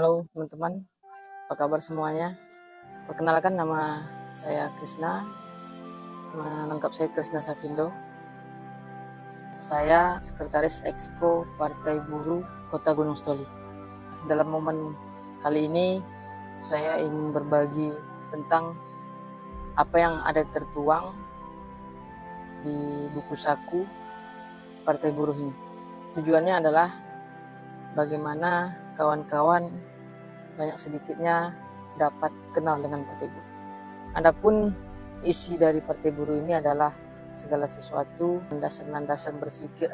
Halo teman-teman, apa kabar semuanya? Perkenalkan, nama saya Krisna, lengkap saya Krisna Safindo. Saya Sekretaris Exco Partai Buruh Kota Gunung Stoli. Dalam momen kali ini, saya ingin berbagi tentang apa yang ada tertuang di buku saku Partai Buruh ini. Tujuannya adalah bagaimana kawan-kawan banyak sedikitnya dapat kenal dengan Partai Buruh. Adapun isi dari Partai Buruh ini adalah segala sesuatu, landasan-landasan berpikir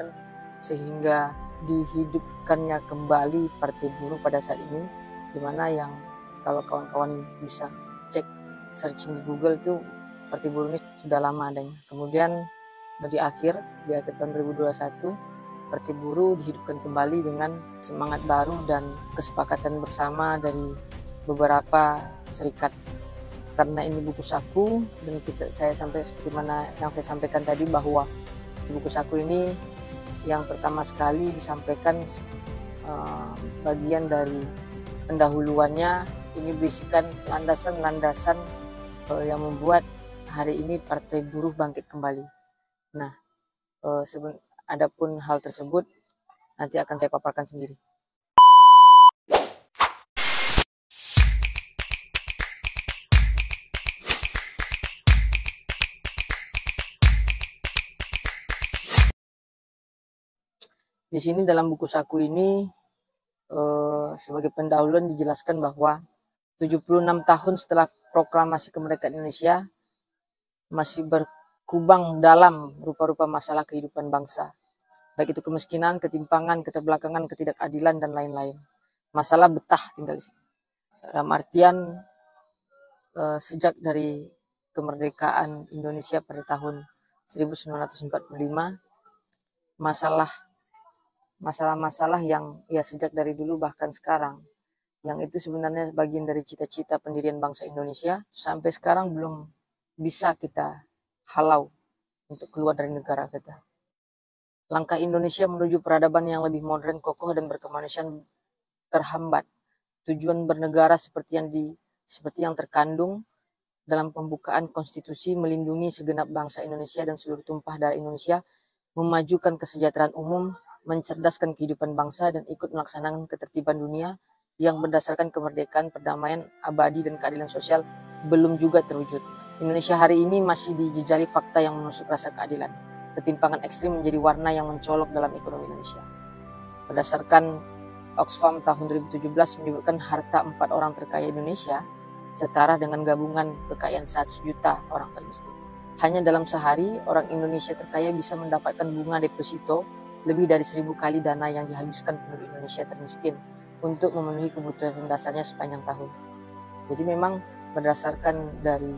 sehingga dihidupkannya kembali Partai Buruh pada saat ini, dimana yang kalau kawan-kawan bisa cek searching di Google itu Partai Buruh ini sudah lama adanya. Kemudian di akhir tahun 2021, Partai Buruh dihidupkan kembali dengan semangat baru dan kesepakatan bersama dari beberapa serikat. Karena ini buku saku dan saya sampai seperti mana yang saya sampaikan tadi, bahwa buku saku ini yang pertama sekali disampaikan bagian dari pendahuluannya ini berisikan landasan-landasan yang membuat hari ini Partai Buruh bangkit kembali. Nah, adapun hal tersebut nanti akan saya paparkan sendiri. Di sini dalam buku saku ini sebagai pendahuluan dijelaskan bahwa 76 tahun setelah proklamasi kemerdekaan Indonesia masih berkubang dalam rupa-rupa masalah kehidupan bangsa. Baik itu kemiskinan, ketimpangan, keterbelakangan, ketidakadilan, dan lain-lain. Masalah betah tinggal di sini. Dalam artian sejak dari kemerdekaan Indonesia pada tahun 1945, masalah-masalah yang ya sejak dari dulu bahkan sekarang, yang itu sebenarnya bagian dari cita-cita pendirian bangsa Indonesia, sampai sekarang belum bisa kita halau untuk keluar dari negara kita. Langkah Indonesia menuju peradaban yang lebih modern, kokoh, dan berkemanusiaan terhambat. Tujuan bernegara seperti yang terkandung dalam pembukaan konstitusi melindungi segenap bangsa Indonesia dan seluruh tumpah darah Indonesia, memajukan kesejahteraan umum, mencerdaskan kehidupan bangsa, dan ikut melaksanakan ketertiban dunia yang berdasarkan kemerdekaan, perdamaian abadi, dan keadilan sosial belum juga terwujud. Indonesia hari ini masih dijejali fakta yang menusuk rasa keadilan. Ketimpangan ekstrim menjadi warna yang mencolok dalam ekonomi Indonesia. Berdasarkan Oxfam tahun 2017 menyebutkan harta 4 orang terkaya Indonesia setara dengan gabungan kekayaan 100 juta orang termiskin. Hanya dalam sehari, orang Indonesia terkaya bisa mendapatkan bunga deposito lebih dari 1000 kali dana yang dihabiskan penduduk Indonesia termiskin untuk memenuhi kebutuhan dasarnya sepanjang tahun. Jadi memang berdasarkan dari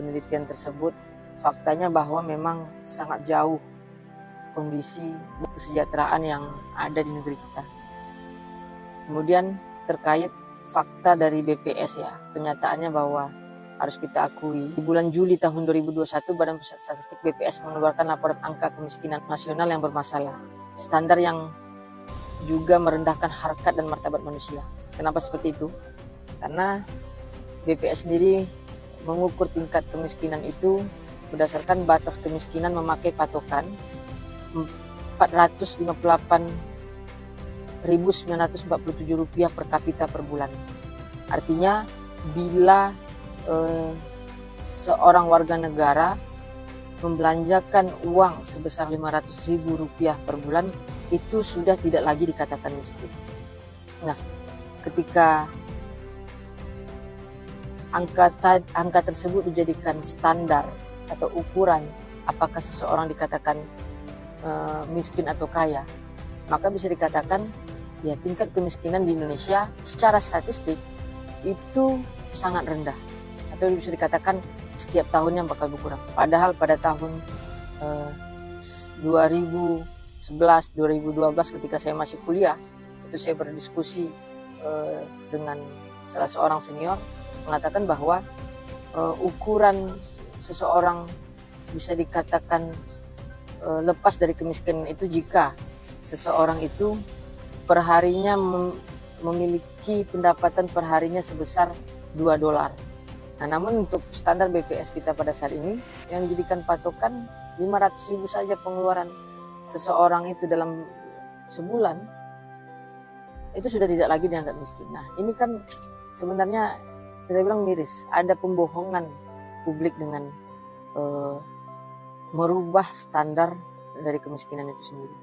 penelitian tersebut, faktanya bahwa memang sangat jauh kondisi kesejahteraan yang ada di negeri kita. Kemudian terkait fakta dari BPS, ya, kenyataannya bahwa harus kita akui, di bulan Juli tahun 2021 Badan Pusat Statistik BPS mengeluarkan laporan angka kemiskinan nasional yang bermasalah, standar yang juga merendahkan harkat dan martabat manusia. Kenapa seperti itu? Karena BPS sendiri mengukur tingkat kemiskinan itu berdasarkan batas kemiskinan memakai patokan Rp458.947 per kapita per bulan. Artinya bila seorang warga negara membelanjakan uang sebesar Rp500.000 per bulan, itu sudah tidak lagi dikatakan miskin. Nah, ketika angka tersebut dijadikan standar atau ukuran apakah seseorang dikatakan miskin atau kaya, maka bisa dikatakan ya tingkat kemiskinan di Indonesia secara statistik itu sangat rendah, atau bisa dikatakan setiap tahunnya bakal berkurang. Padahal pada tahun 2011-2012 ketika saya masih kuliah, itu saya berdiskusi dengan salah seorang senior mengatakan bahwa ukuran seseorang bisa dikatakan lepas dari kemiskinan itu jika seseorang itu perharinya memiliki pendapatan perharinya sebesar $2. Nah, namun untuk standar BPS kita pada saat ini yang dijadikan patokan 500.000 saja pengeluaran seseorang itu dalam sebulan, itu sudah tidak lagi dianggap miskin. Nah, ini kan sebenarnya kita bilang miris, ada pembohongan publik dengan merubah standar dari kemiskinan itu sendiri.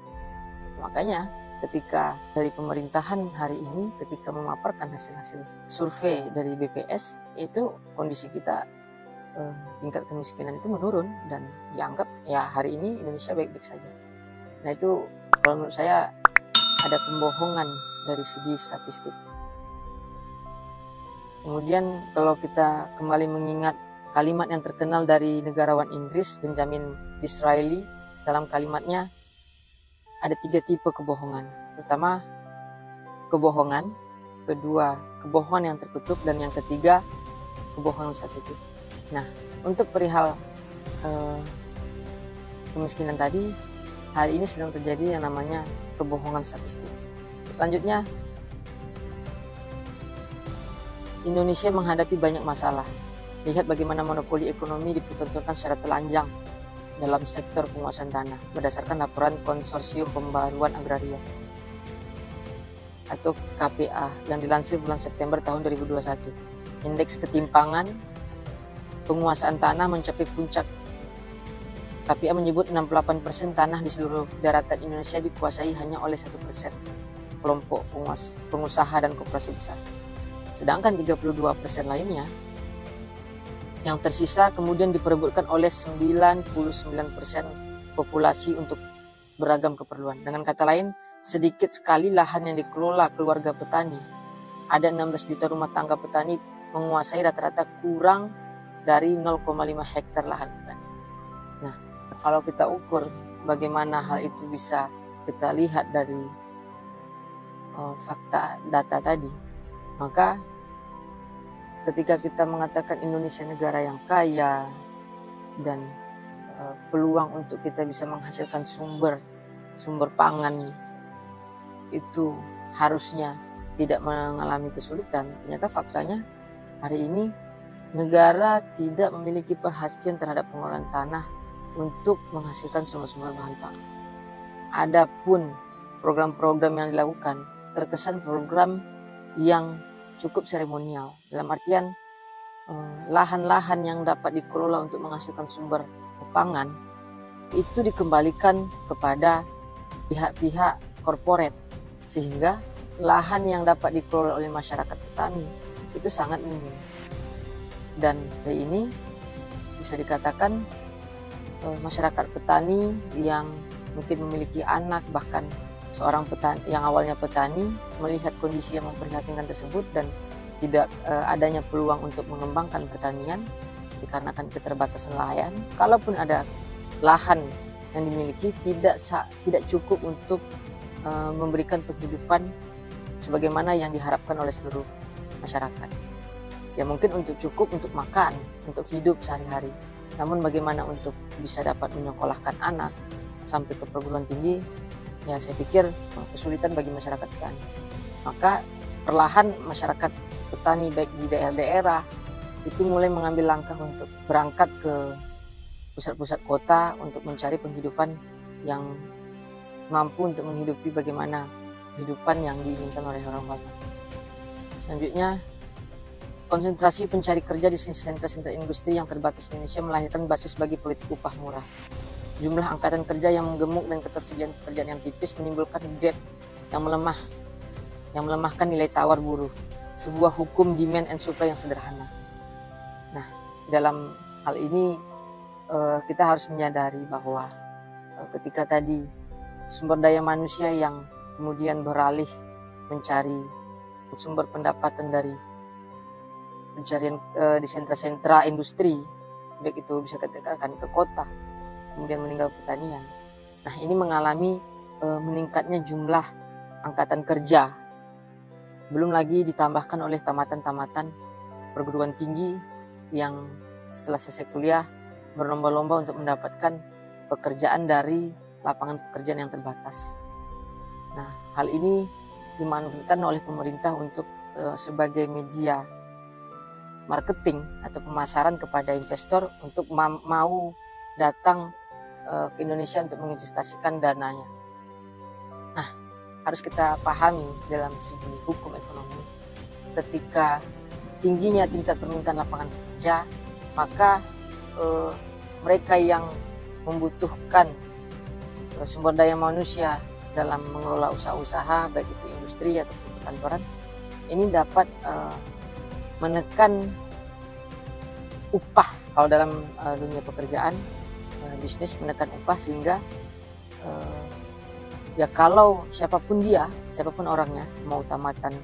Makanya ketika dari pemerintahan hari ini, ketika memaparkan hasil-hasil survei dari BPS, itu kondisi kita tingkat kemiskinan itu menurun dan dianggap ya hari ini Indonesia baik-baik saja. Nah, itu kalau menurut saya ada pembohongan dari segi statistik. Kemudian kalau kita kembali mengingat kalimat yang terkenal dari negarawan Inggris Benjamin Disraeli, dalam kalimatnya ada 3 tipe kebohongan. Pertama, kebohongan. Kedua, kebohongan yang terkutuk. Dan yang ketiga, kebohongan statistik. Nah, untuk perihal kemiskinan tadi, hari ini sedang terjadi yang namanya kebohongan statistik. Selanjutnya, Indonesia menghadapi banyak masalah. Lihat bagaimana monopoli ekonomi dipertontonkan secara telanjang dalam sektor penguasaan tanah berdasarkan laporan Konsorsium Pembaruan Agraria atau KPA yang dilansir bulan September tahun 2021. Indeks ketimpangan penguasaan tanah mencapai puncak. KPA menyebut 68% tanah di seluruh daratan Indonesia dikuasai hanya oleh 1% kelompok pengusaha dan koperasi besar. Sedangkan 32% lainnya yang tersisa kemudian diperebutkan oleh 99% populasi untuk beragam keperluan. Dengan kata lain, sedikit sekali lahan yang dikelola keluarga petani. Ada 16 juta rumah tangga petani menguasai rata-rata kurang dari 0,5 hektar lahan petani. Nah, kalau kita ukur bagaimana hal itu bisa kita lihat dari fakta data tadi, maka ketika kita mengatakan Indonesia negara yang kaya dan peluang untuk kita bisa menghasilkan sumber pangan itu harusnya tidak mengalami kesulitan, ternyata faktanya hari ini negara tidak memiliki perhatian terhadap pengelolaan tanah untuk menghasilkan sumber-sumber bahan pangan. Adapun program-program yang dilakukan terkesan program yang cukup seremonial, dalam artian lahan-lahan yang dapat dikelola untuk menghasilkan sumber pangan itu dikembalikan kepada pihak-pihak korporat, sehingga lahan yang dapat dikelola oleh masyarakat petani itu sangat minim. Dan hari ini bisa dikatakan masyarakat petani yang mungkin memiliki anak, bahkan seorang petani yang awalnya petani melihat kondisi yang memprihatinkan tersebut dan tidak adanya peluang untuk mengembangkan pertanian dikarenakan keterbatasan lahan. Kalaupun ada lahan yang dimiliki, tidak cukup untuk memberikan penghidupan sebagaimana yang diharapkan oleh seluruh masyarakat. Ya mungkin cukup untuk makan, untuk hidup sehari-hari. Namun bagaimana untuk bisa dapat menyekolahkan anak sampai ke perguruan tinggi, ya saya pikir kesulitan bagi masyarakat petani. Maka perlahan masyarakat petani baik di daerah-daerah itu mulai mengambil langkah untuk berangkat ke pusat-pusat kota untuk mencari penghidupan yang mampu untuk menghidupi bagaimana kehidupan yang diinginkan oleh orang banyak. Selanjutnya, konsentrasi pencari kerja di sentra-sentra industri yang terbatas Indonesia melahirkan basis bagi politik upah murah. Jumlah angkatan kerja yang menggemuk dan ketersediaan pekerjaan yang tipis menimbulkan gap yang melemahkan nilai tawar buruh. Sebuah hukum demand and supply yang sederhana. Nah, dalam hal ini kita harus menyadari bahwa ketika tadi sumber daya manusia yang kemudian beralih mencari sumber pendapatan dari pencarian di sentra-sentra industri, baik itu bisa dikatakan ke kota, kemudian meninggal pertanian. Nah, ini mengalami meningkatnya jumlah angkatan kerja, belum lagi ditambahkan oleh tamatan-tamatan perguruan tinggi yang setelah selesai kuliah berlomba-lomba untuk mendapatkan pekerjaan dari lapangan pekerjaan yang terbatas. Nah, hal ini dimanfaatkan oleh pemerintah untuk sebagai media marketing atau pemasaran kepada investor untuk mau datang ke Indonesia untuk menginvestasikan dananya. Nah, harus kita pahami dalam segi hukum ekonomi, ketika tingginya tingkat permintaan lapangan kerja, maka mereka yang membutuhkan sumber daya manusia dalam mengelola usaha-usaha, baik itu industri atau perkantoran, ini dapat menekan upah. Kalau dalam dunia pekerjaan, bisnis menekan upah, sehingga ya kalau siapapun orangnya, mau tamatan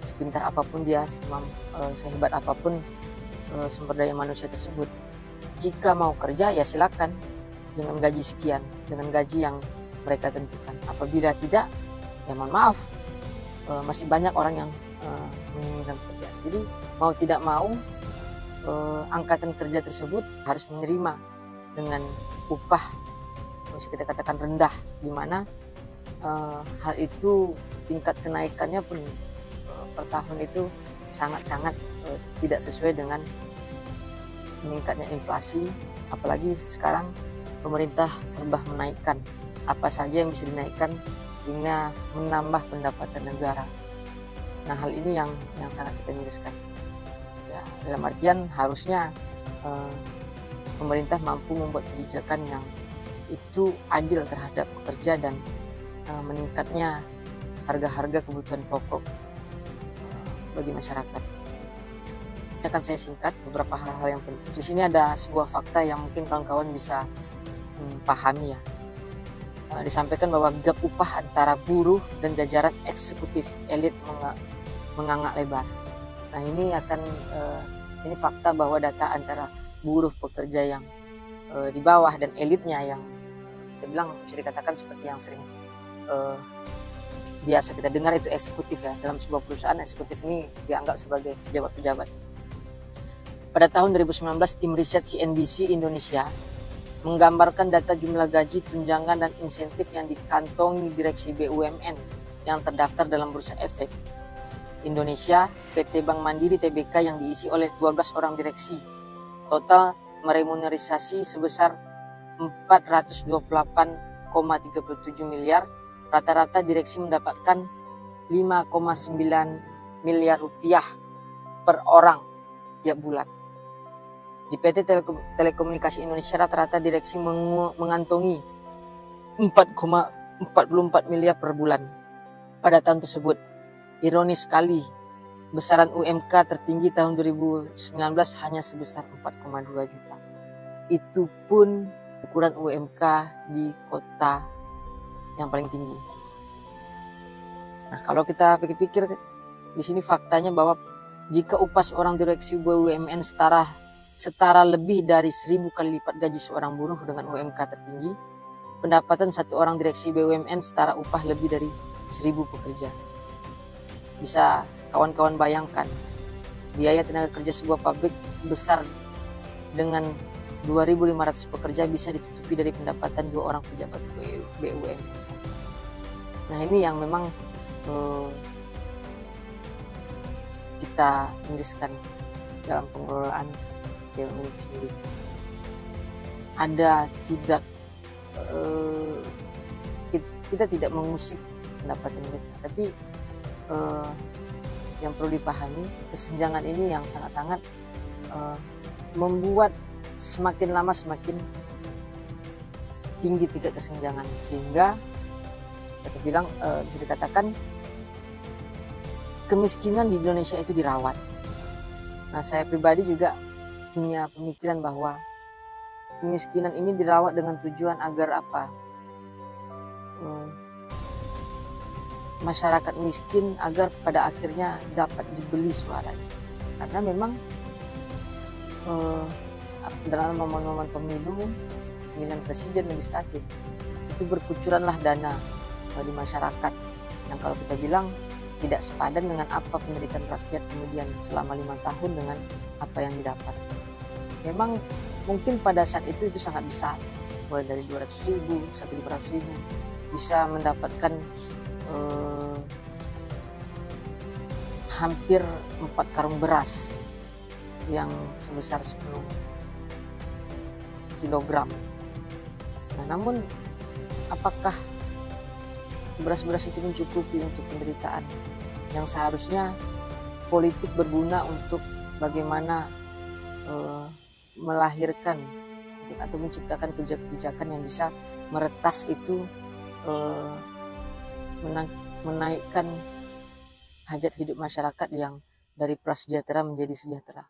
sepintar apapun dia, sehebat apapun sumber daya manusia tersebut, jika mau kerja ya silakan dengan gaji sekian, dengan gaji yang mereka tentukan. Apabila tidak, ya mohon maaf, masih banyak orang yang menginginkan pekerjaan. Jadi mau tidak mau, angkatan kerja tersebut harus menerima dengan upah bisa kita katakan rendah, di mana hal itu tingkat kenaikannya pun per tahun itu sangat-sangat tidak sesuai dengan meningkatnya inflasi. Apalagi sekarang pemerintah serba menaikkan apa saja yang bisa dinaikkan sehingga menambah pendapatan negara. Nah, hal ini yang sangat kita miriskan. Ya, dalam artian harusnya pemerintah mampu membuat kebijakan yang itu adil terhadap pekerja dan meningkatnya harga-harga kebutuhan pokok bagi masyarakat. Ini akan saya singkat beberapa hal-hal yang penting. Di sini ada sebuah fakta yang mungkin kawan-kawan bisa pahami ya. Disampaikan bahwa gap upah antara buruh dan jajaran eksekutif elit menganga lebar. Nah, ini ini fakta bahwa data antara buruh pekerja yang di bawah dan elitnya yang kita bilang bisa dikatakan seperti yang sering biasa kita dengar itu eksekutif ya. Dalam sebuah perusahaan, eksekutif ini dianggap sebagai pejabat-pejabat. Pada tahun 2019, tim riset CNBC Indonesia menggambarkan data jumlah gaji, tunjangan, dan insentif yang dikantongi direksi BUMN yang terdaftar dalam Bursa Efek Indonesia, PT Bank Mandiri Tbk, yang diisi oleh 12 orang direksi. Total meremunerisasi sebesar 428,37 miliar. Rata-rata direksi mendapatkan 5,9 miliar rupiah per orang tiap bulan. Di PT Telekomunikasi Indonesia, rata-rata direksi mengantongi 4,44 miliar per bulan pada tahun tersebut. Ironis sekali, besaran UMK tertinggi tahun 2019 hanya sebesar 4,2 juta. Itu pun ukuran UMK di kota yang paling tinggi. Nah, kalau kita pikir-pikir, di sini faktanya bahwa jika upah seorang direksi BUMN setara lebih dari 1000 kali lipat gaji seorang buruh dengan UMK tertinggi, pendapatan satu orang direksi BUMN setara upah lebih dari 1000 pekerja. Bisa kawan-kawan bayangkan, biaya tenaga kerja sebuah pabrik besar dengan 2.500 pekerja bisa ditutupi dari pendapatan 2 orang pejabat BUMN saja. Nah, ini yang memang kita miriskan dalam pengelolaan BUMN itu sendiri. Kita tidak mengusik pendapatan mereka, tapi yang perlu dipahami, kesenjangan ini yang sangat-sangat membuat semakin lama semakin tinggi tingkat kesenjangan, sehingga kita bilang bisa dikatakan kemiskinan di Indonesia itu dirawat. Nah, saya pribadi juga punya pemikiran bahwa kemiskinan ini dirawat dengan tujuan agar apa? Masyarakat miskin agar pada akhirnya dapat dibeli suaranya. Karena memang dalam momen-momen pemilihan presiden, legislatif, itu berkucuranlah dana di masyarakat yang kalau kita bilang tidak sepadan dengan apa penderitaan rakyat kemudian selama 5 tahun dengan apa yang didapat. Memang mungkin pada saat itu sangat besar, mulai dari 200.000 sampai 500.000 bisa mendapatkan hampir 4 karung beras yang sebesar 10 kilogram. Nah, namun apakah beras-beras itu mencukupi untuk penderitaan yang seharusnya politik berguna untuk bagaimana melahirkan atau menciptakan kebijakan yang bisa meretas itu, menaikkan hajat hidup masyarakat yang dari prasejahtera menjadi sejahtera.